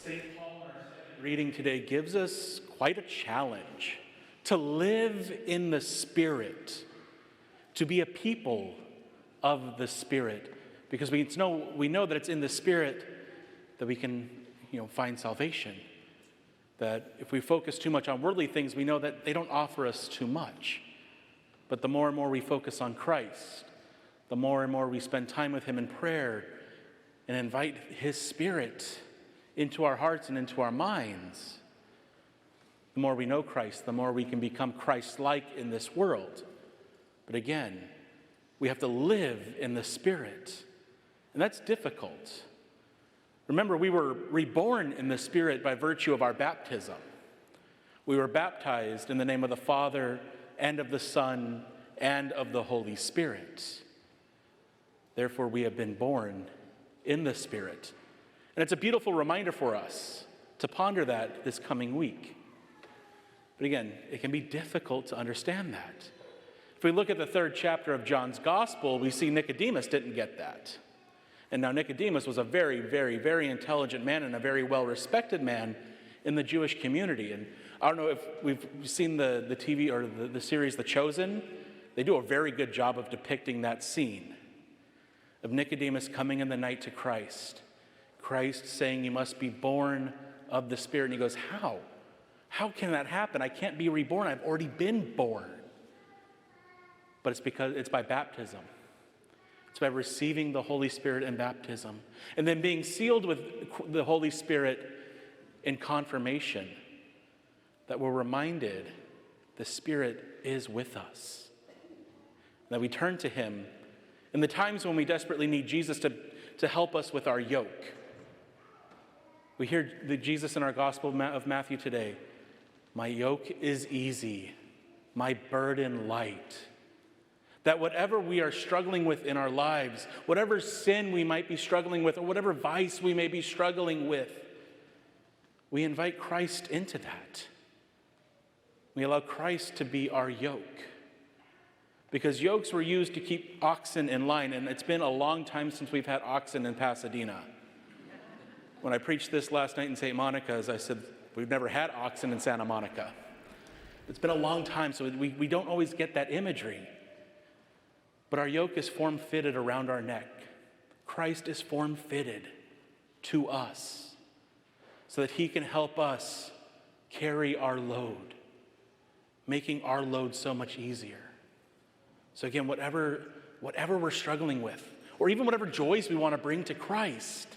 St. Paul in our second reading today gives us quite a challenge to live in the Spirit, to be a people of the Spirit, because we know that it's in the Spirit that we can find salvation. That if we focus too much on worldly things, we know that they don't offer us too much. But the more and more we focus on Christ, the more and more we spend time with him in prayer and invite his Spirit into our hearts and into our minds, the more we know Christ, the more we can become Christ-like in this world. But again, we have to live in the Spirit, and that's difficult. Remember, we were reborn in the Spirit by virtue of our baptism. We were baptized in the name of the Father and of the Son and of the Holy Spirit. Therefore, we have been born in the Spirit. And it's a beautiful reminder for us to ponder that this coming week. But again, it can be difficult to understand that. If we look at the 3rd chapter of John's Gospel, we see Nicodemus didn't get that. And now Nicodemus was a very, very, very intelligent man and a very well-respected man in the Jewish community. And I don't know if we've seen the TV or the series The Chosen. They do a very good job of depicting that scene of Nicodemus coming in the night to Christ. Christ saying, "You must be born of the Spirit." And he goes, "How? How can that happen? I can't be reborn. I've already been born." But it's because it's by baptism. It's by receiving the Holy Spirit in baptism and then being sealed with the Holy Spirit in confirmation that we're reminded the Spirit is with us, that we turn to him in the times when we desperately need Jesus to help us with our yoke. We hear Jesus in our Gospel of Matthew today, "My yoke is easy, my burden light." That whatever we are struggling with in our lives, whatever sin we might be struggling with, or whatever vice we may be struggling with, we invite Christ into that. We allow Christ to be our yoke. Because yokes were used to keep oxen in line, and it's been a long time since we've had oxen in Pasadena. When I preached this last night in St. Monica's, I said, we've never had oxen in Santa Monica. It's been a long time, so we don't always get that imagery. But our yoke is form-fitted around our neck. Christ is form-fitted to us so that he can help us carry our load, making our load so much easier. So again, whatever we're struggling with, or even whatever joys we want to bring to Christ,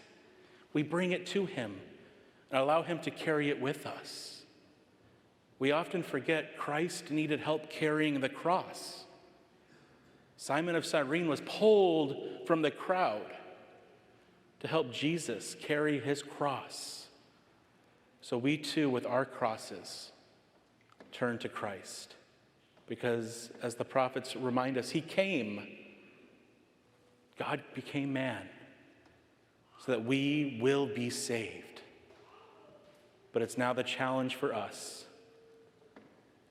we bring it to him and allow him to carry it with us. We often forget Christ needed help carrying the cross. Simon of Cyrene was pulled from the crowd to help Jesus carry his cross. So we too, with our crosses, turn to Christ. Because as the prophets remind us, he came. God became man so that we will be saved. But it's now the challenge for us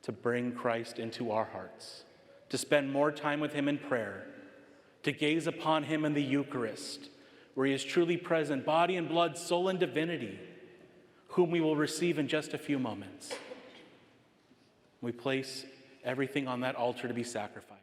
to bring Christ into our hearts, to spend more time with him in prayer, to gaze upon him in the Eucharist, where he is truly present, body and blood, soul and divinity, whom we will receive in just a few moments. We place everything on that altar to be sacrificed.